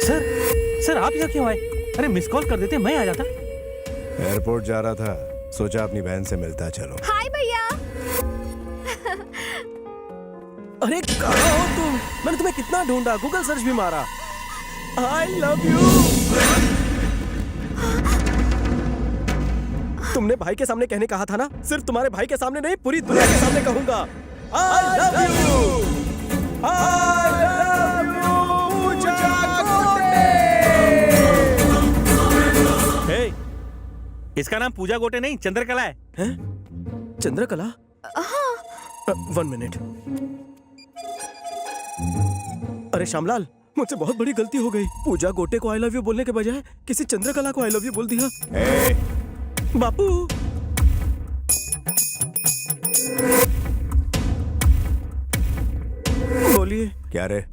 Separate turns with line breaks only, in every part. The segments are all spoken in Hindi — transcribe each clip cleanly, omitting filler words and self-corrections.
सर सर आप यहाँ क्यों आए? अरे मिस कॉल कर देते, मैं आ जाता।
एयरपोर्ट जा रहा था, सोचा अपनी बहन से मिलता चलो।
हाय भैया।
अरे कहाँ हो तुम? मैंने तुम्हें कितना ढूंढा, गूगल सर्च भी मारा। आई लव यू। तुमने भाई के सामने कहने कहा था ना? सिर्फ तुम्हारे भाई के सामने नहीं, पूरी दुनिया के सामने कहूंगा। I love you. I love you Pooja Gote.
Hey, इसका नाम पूजा गोटे नहीं चंद्रकला है।
हैं? चंद्रकला? 1 मिनट। अरे श्यामलाल, मुझसे बहुत बड़ी गलती हो गई। पूजा गोटे को आई लव यू बोलने के बजाय किसी चंद्रकला को आई लव यू बोल दिया। बापू, बोलिए।
क्या रे,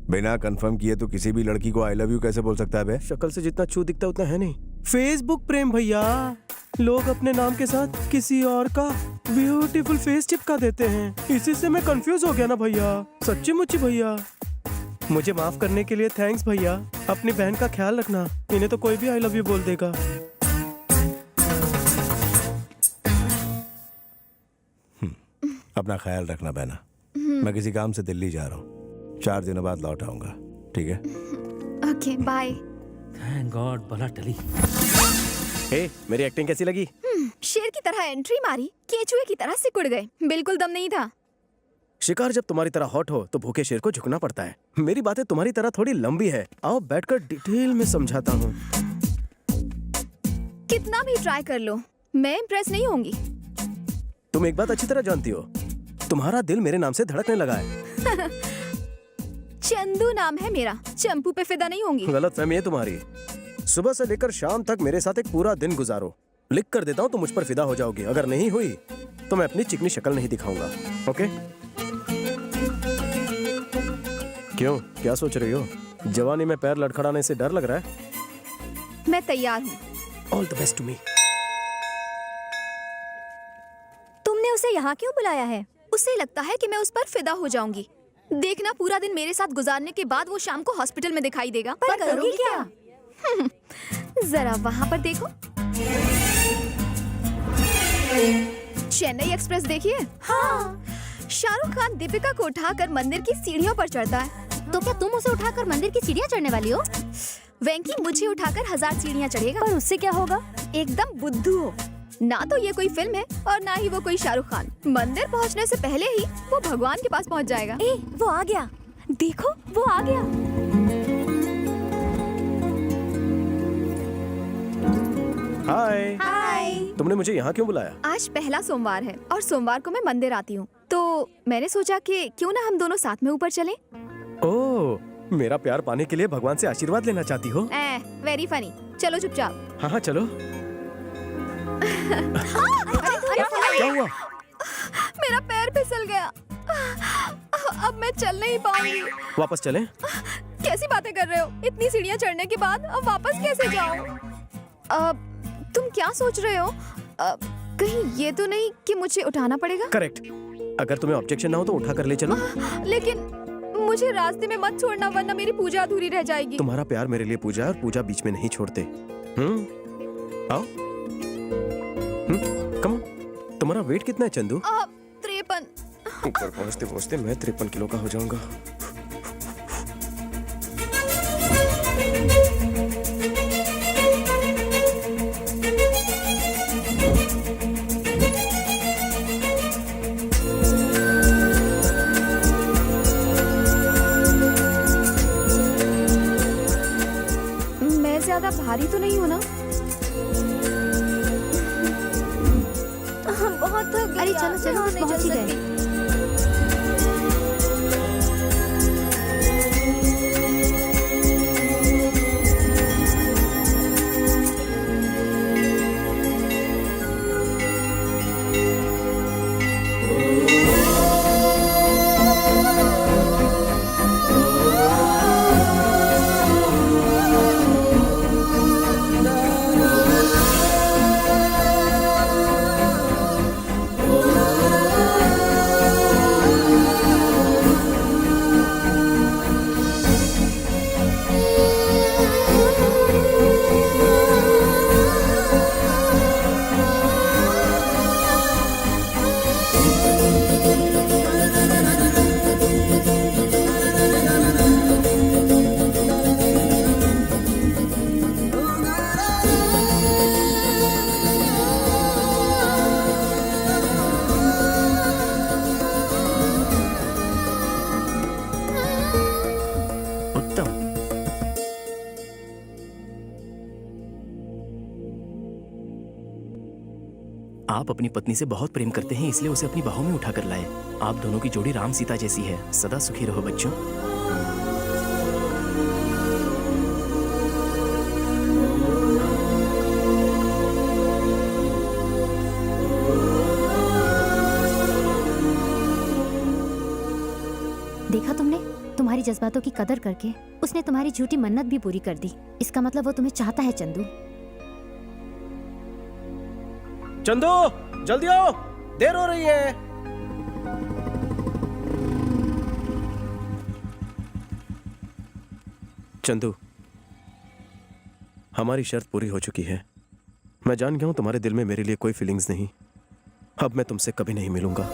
बिना कंफर्म किए तो किसी भी लड़की को आई लव यू कैसे बोल सकता है बे?
शक्ल से जितना छू दिखता उतना है नहीं। फेसबुक प्रेम भैया, लोग अपने नाम के साथ किसी और का ब्यूटीफुल फेस चिपका देते हैं। इसी से मैं कंफ्यूज हो गया ना भैया। सच्ची मुच्ची भैया, मुझे माफ करने के लिए थैंक्स भैया। अपनी बहन का ख्याल रखना, इन्हें तो कोई भी आई लव यू बोल देगा।
अपना ख्याल रखना बहना। मैं किसी काम से दिल्ली जा रहा हूँ, 4 दिनों बाद लौट आऊंगा, ठीक है?
Okay bye.
थैंक गॉड बला टली।
हे, मेरी एक्टिंग कैसी लगी?
शेर की तरह एंट्री मारी, केचुए की तरह सिकुड़ गए। बिल्कुल दम नहीं था।
शिकार जब तुम्हारी तरह हॉट हो तो भूखे शेर को झुकना पड़ता है। मेरी बातें तुम्हारी तरह थोड़ी लंबी है, आओ बैठकर डिटेल में समझाता हूँ।
कितना भी ट्राई कर लो, मैं इम्प्रेस नहीं होंगी।
तुम एक बात अच्छी तरह जानती हो, तुम्हारा दिल मेरे नाम से धड़कने लगा है।
चंदू नाम है मेरा, चंपू पे फिदा नहीं होंगी।
गलत फहमी है तुम्हारी। सुबह से लेकर शाम तक मेरे साथ एक पूरा दिन गुजारो, लिख कर देता हूँ तो मुझ पर फिदा हो जाओगी। अगर नहीं हुई तो मैं अपनी चिकनी शक्ल नहीं दिखाऊंगा। ओके? क्यों, क्या सोच रही हो? जवानी में पैर लड़खड़ाने से डर लग रहा है?
मैं तैयार हूँ।
All the best to me.
तुमने उसे यहाँ क्यों बुलाया है? उसे लगता है कि मैं उस पर फिदा हो जाऊंगी। देखना, पूरा दिन मेरे साथ गुजारने के बाद वो शाम को हॉस्पिटल में दिखाई देगा। पर करोगी क्या? जरा वहाँ पर देखो। चेन्नई एक्सप्रेस देखिए। हाँ। शाहरुख खान दीपिका को उठाकर मंदिर की सीढ़ियों पर चढ़ता है।
तो क्या तुम उसे उठाकर मंदिर की सीढ़ियाँ चढ़ने वाली हो?
वेंकी मुझे उठाकर 1000 सीढ़ियाँ चढ़ेगा।
पर उससे क्या होगा?
एकदम बुद्धू हो। ना तो ये कोई फिल्म है और ना ही वो कोई शाहरुख खान। मंदिर पहुंचने से पहले ही वो भगवान के पास पहुंच जाएगा।
ए, वो आ गया। देखो, वो आ गया।
हाय।
हाय।
तुमने मुझे यहाँ क्यों बुलाया?
आज पहला सोमवार है और सोमवार को मैं मंदिर आती हूँ, तो मैंने सोचा कि क्यों ना हम दोनों साथ में ऊपर चलें।
ओह, मेरा प्यार पाने के लिए भगवान से आशीर्वाद लेना चाहती हो?
Very funny. चलो चुपचाप।
हाँ हाँ चलो। क्या हुआ?
मेरा पैर फिसल गया। अब मैं चल नहीं पाऊंगी।
वापस चलें?
कैसी बातें कर रहे हो? इतनी सीढ़ियाँ चढ़ने के बाद अब वापस कैसे जाऊं? तुम क्या सोच रहे हो? कहीं ये तो नहीं कि मुझे उठाना पड़ेगा?
करेक्ट। अगर तुम्हें ऑब्जेक्शन ना हो तो उठा कर ले चलो।
लेकिन मुझे रास्ते में मत छोड़ना, वरना मेरी पूजा अधूरी रह जाएगी।
तुम्हारा प्यार मेरे लिए पूजा है और पूजा बीच में नहीं छोड़ते। आओ। Come on. तुम्हारा वेट कितना है चंदू?
53।
ऊपर पहुंचते पहुंचते मैं 53 किलो का हो जाऊंगा।
मैं ज्यादा भारी तो नहीं हूँ ना? बहुत थक गई।
अरे चलो चलो,
नहीं
पहुंच ही
चल
गए।
सकती।
आप अपनी पत्नी से बहुत प्रेम करते हैं, इसलिए उसे अपनी बाहों में उठाकर लाए। आप दोनों की जोड़ी राम सीता जैसी है। सदा सुखी रहो बच्चों।
देखा तुमने, तुम्हारी जज्बातों की कदर करके उसने तुम्हारी झूठी मन्नत भी पूरी कर दी। इसका मतलब वो तुम्हें चाहता है चंदू।
चंदू जल्दी आओ, देर हो रही है। चंदू, हमारी शर्त पूरी हो चुकी है। मैं जान गया हूं तुम्हारे दिल में मेरे लिए कोई फीलिंग्स नहीं। अब मैं तुमसे कभी नहीं मिलूंगा।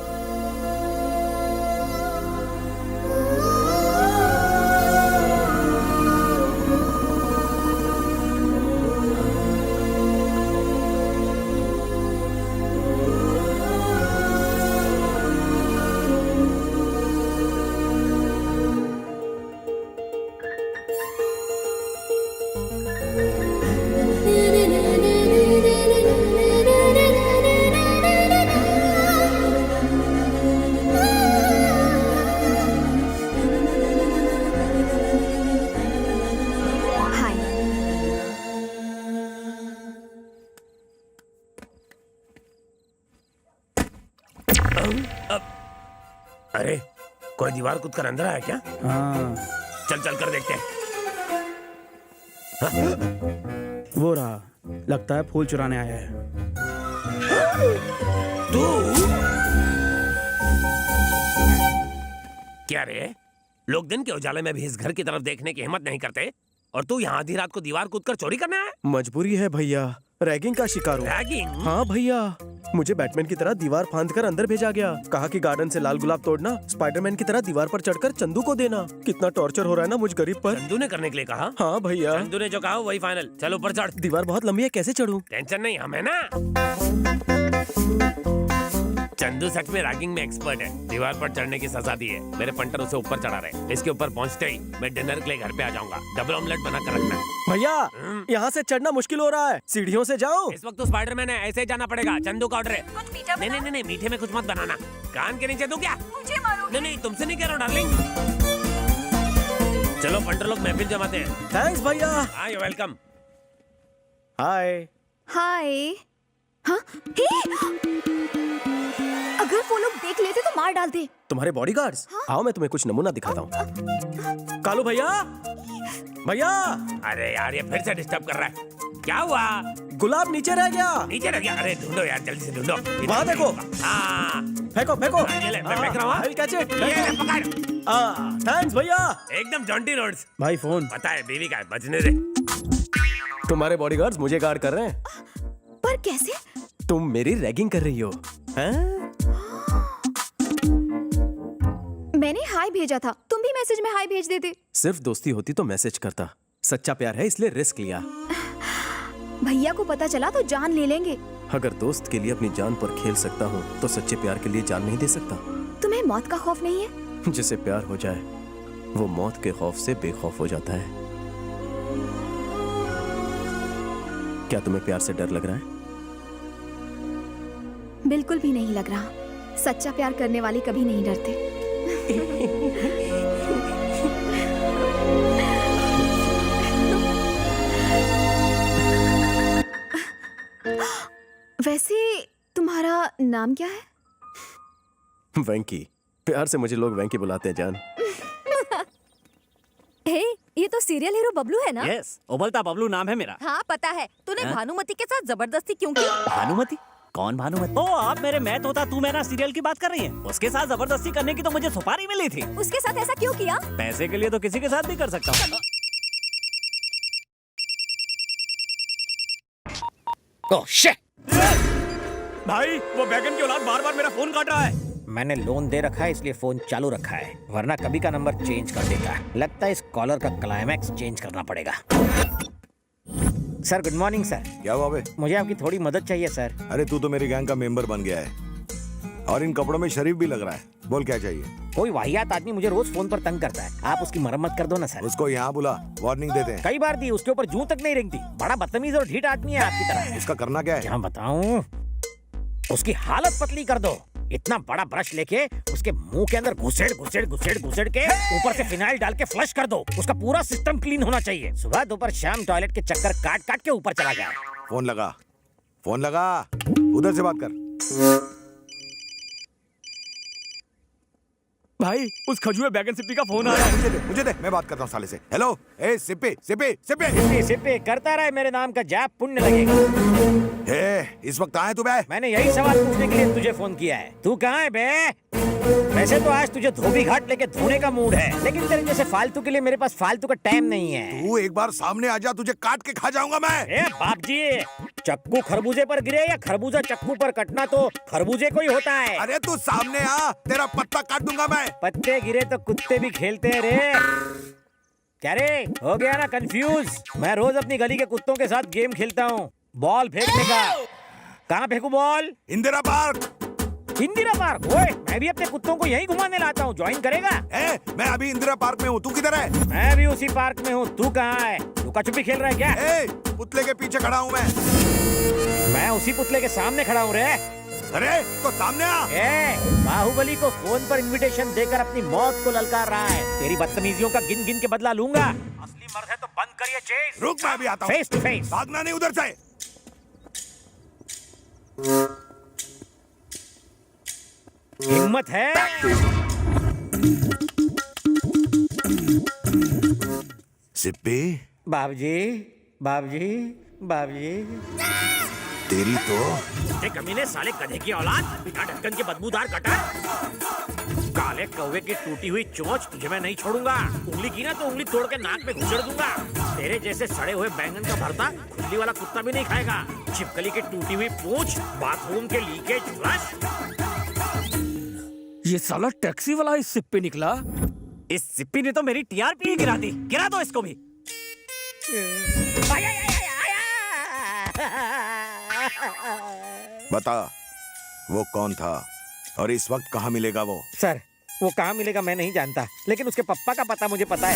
हाय।
अरे कोई दीवार कूद कर अंदर आया क्या?
हाँ,
चल चल कर देखते हैं।
वो रहा, लगता है फूल चुराने आया है।
तू क्या रे? लोग दिन के उजाले में भी इस घर की तरफ देखने की हिम्मत नहीं करते और तू यहाँ आधी रात को दीवार कूदकर चोरी करने आया?
मजबूरी है भैया, रैगिंग का शिकार हूँ।
रैगिंग?
हाँ भैया, मुझे बैटमैन की तरह दीवार फांद कर अंदर भेजा गया। कहा कि गार्डन से लाल गुलाब तोड़ना, स्पाइडरमैन की तरह दीवार पर चढ़कर चंदू को देना। कितना टॉर्चर हो रहा है ना मुझ गरीब पर।
चंदू ने करने के लिए कहा?
हाँ भैया।
चंदू ने जो कहा वही फाइनल। चलो ऊपर चढ़।
दीवार बहुत लंबी है, कैसे चढ़ूं?
टेंशन नहीं, हमें ना। चंदू सच में रैगिंग में एक्सपर्ट है। दीवार पर चढ़ने की सजा दी है। मेरे पंटर उसे ऊपर चढ़ा रहे। इसके ऊपर पहुंचते ही मैं डिनर के लिए घर पे आ जाऊंगा। डबल ऑमलेट बना कर रखना।
भैया यहाँ से चढ़ना मुश्किल हो रहा है, सीढ़ियों से जाओ।
इस वक्त तो स्पाइडरमैन है, ऐसे ही जाना पड़ेगा। चंदू का ऑर्डर है। नहीं नहीं नहीं, मीठे में कुछ मत बनाना। कान के नीचे दूं क्या?
मुझे मारो।
नहीं नहीं, तुमसे नहीं कह रहा हूँ डार्लिंग। चलो पंटर लोग महफिल जमाते हैं।
थैंक्स भैया।
हाँ, यू वेलकम।
हाय।
हाय। हाँ? हे! अगर वो लोग देख लेते तो मार डालते।
तुम्हारे बॉडीगार्ड्स? आओ मैं तुम्हें कुछ नमूना दिखाता हूँ। कालू भैया, भैया
अरे यार, ये फिर से डिस्टर्ब कर रहा है। क्या हुआ?
गुलाब नीचे रह गया।
नीचे रह गया? अरे ढूंढो यार, जल्दी से ढूंढो।
वहाँ देखो।
हाँ,
फेंको फेंको।
ये ले, मैं फेंक रहा हूँ।
I will catch it.
ये ले, पकड़।
थैंक्स भैया।
एकदम जॉन्टी रोड्स।
भाई फोन।
पता है बीवी का है, बचने दे।
तुम्हारे बॉडीगार्ड्स मुझे गार्ड कर रहे हैं।
पर कैसे?
तुम मेरी रैगिंग कर रही हो हैं?
मैंने हाय भेजा था, तुम भी मैसेज में हाय भेज देते।
सिर्फ दोस्ती होती तो मैसेज करता। सच्चा प्यार है इसलिए रिस्क लिया।
भैया को पता चला तो जान ले लेंगे।
अगर दोस्त के लिए अपनी जान पर खेल सकता हूँ तो सच्चे प्यार के लिए जान नहीं दे सकता।
तुम्हें मौत का खौफ नहीं है?
जिसे प्यार हो जाए वो मौत के खौफ से बेखौफ हो जाता है। क्या तुम्हें प्यार से डर लग रहा है?
बिल्कुल भी नहीं लग रहा। सच्चा प्यार करने वाले कभी नहीं डरते। वैसे तुम्हारा नाम क्या है?
वेंकी। प्यार से मुझे लोग वेंकी बुलाते हैं जान।
हे, ये तो सीरियल हीरो बबलू है ना?
यस, उबलता बबलू नाम है मेरा।
हाँ पता है। तूने
हाँ?
भानुमति के साथ जबरदस्ती क्यों की?
भानुमति? कौन भानुमति? ओ, आप मेरे मैथ होता तू मेरा सीरियल की बात कर रही हैं? उसके साथ जबरदस्ती करने की तो मुझे सुपारी मिली थी।
उसके साथ ऐसा क्यों किया?
पैसे के लिए तो किसी के साथ भी कर सकता हूँ।
Oh shit!
भाई, वो बैगन की औलाद बार-बार मेरा फोन काट रहा है।
मैंने लोन दे रखा है इसलिए फोन चालू रखा है, वरना कभी का नंबर चेंज कर देगा। लगता है इस कॉलर का क्लाइमैक्स चेंज करना पड़ेगा। Sir good morning sir.
क्या हुआ बे?
मुझे आपकी थोड़ी मदद चाहिए सर।
अरे तू तो मेरी गैंग का मेंबर बन गया है और इन कपड़ों में शरीफ भी लग रहा है। बोल क्या चाहिए?
कोई वाहियात आदमी मुझे रोज फोन पर तंग करता है, आप उसकी मरम्मत कर दो ना सर।
उसको यहाँ बुला, वार्निंग देते हैं।
कई बार दी, उसके ऊपर जूं तक नहीं रेंगती। बड़ा बदतमीज और ढीठ आदमी है आपकी तरह।
उसका करना क्या है?
क्या बताऊं? उसकी हालत पतली कर दो। इतना बड़ा ब्रश लेके उसके मुंह के अंदर घुसेड़ घुसेड़ घुसेड़ घुसेड़ के ऊपर से फिनाइल डाल के फ्लश कर दो। उसका पूरा सिस्टम क्लीन होना चाहिए। सुबह दोपहर शाम टॉयलेट के चक्कर काट काट के ऊपर चला गया।
फोन लगा, फोन लगा, उधर से बात कर।
भाई उस खजुए बैगन सिप्पी का फोन आ रहा है।
मुझे दे, मैं बात करता हूँ साले से। हेलो, ए सिप्पी सिप्पी सिप्पी।
सिप्पी सिप्पी करता रहे, मेरे नाम का जाप पुण्य लगेगा।
हे, इस वक्त कहाँ है तू बे?
मैंने यही सवाल पूछने के लिए तुझे फोन किया है। तू कहाँ है बे? वैसे तो आज तुझे धोबी घाट लेके धोने का मूड है, लेकिन तेरे जैसे फालतू के लिए मेरे पास फालतू का टाइम नहीं है।
तू एक बार सामने आ जा, तुझे काट के खा जाऊंगा मैं।
ए बाप जी, चक्कू खरबूजे पर गिरे या खरबूजा चक्कू पर कटना तो खरबूजे को ही होता है।
अरे तू सामने आ, तेरा पत्ता काट दूंगा मैं।
पत्ते गिरे तो कुत्ते भी खेलते हैं रे। क्या रे, हो गया ना कंफ्यूज? मैं रोज अपनी गली के कुत्तों के साथ गेम खेलता हूँ, बॉल फेंकने का। कहाँ फेंकू ball?
Indira park.
Indira park? ओए, मैं भी अपने कुत्तों को यहीं घुमाने लाता हूँ, ज्वाइन करेगा?
मैं अभी इंदिरा पार्क में हूँ, तू किधर है?
मैं भी उसी पार्क में हूँ, तू कहाँ है? लुका छुपी खेल रहा है क्या?
पुतले के पीछे खड़ा हूँ मैं
उसी पुतले के सामने खड़ा हूँ रे।
अरे तो सामने आ।
बाहुबली को फोन पर इनविटेशन देकर अपनी मौत को ललकार रहा है। तेरी बदतमीजियों का गिन गिन के बदला लूंगा। असली मर्द है तो बंद करिए चेस।
रुक, मैं अभी आता हूँ।
Face to face.
भागना नहीं उधर से।
हिम्मत है?
सिप्पी।
बाबूजी, बाबूजी, बाबूजी।
तेरी तो
कमीने साले गधे की औलाद, बिना ढक्कन के बदबूदार कटर, काले कौवे की टूटी हुई चोंच, तुझे मैं नहीं छोड़ूंगा। उंगली की ना तो उंगली तोड़ के नाक में घुसेड़ दूंगा। तेरे जैसे सड़े हुए बैंगन का भरता खुली वाला कुत्ता भी नहीं खाएगा। छिपकली की टूटी हुई पूंछ, बाथरूम के लीकेज फ्लश।
ये साला टैक्सी वाला इस सिप्पी निकला।
इस सिप्पी ने तो मेरी टीआरपी ही गिरा दी। गिरा दो इसको भी।
बता, वो कौन था और इस वक्त कहाँ मिलेगा वो?
सर, वो कहाँ मिलेगा मैं नहीं जानता, लेकिन उसके पप्पा का पता मुझे पता है।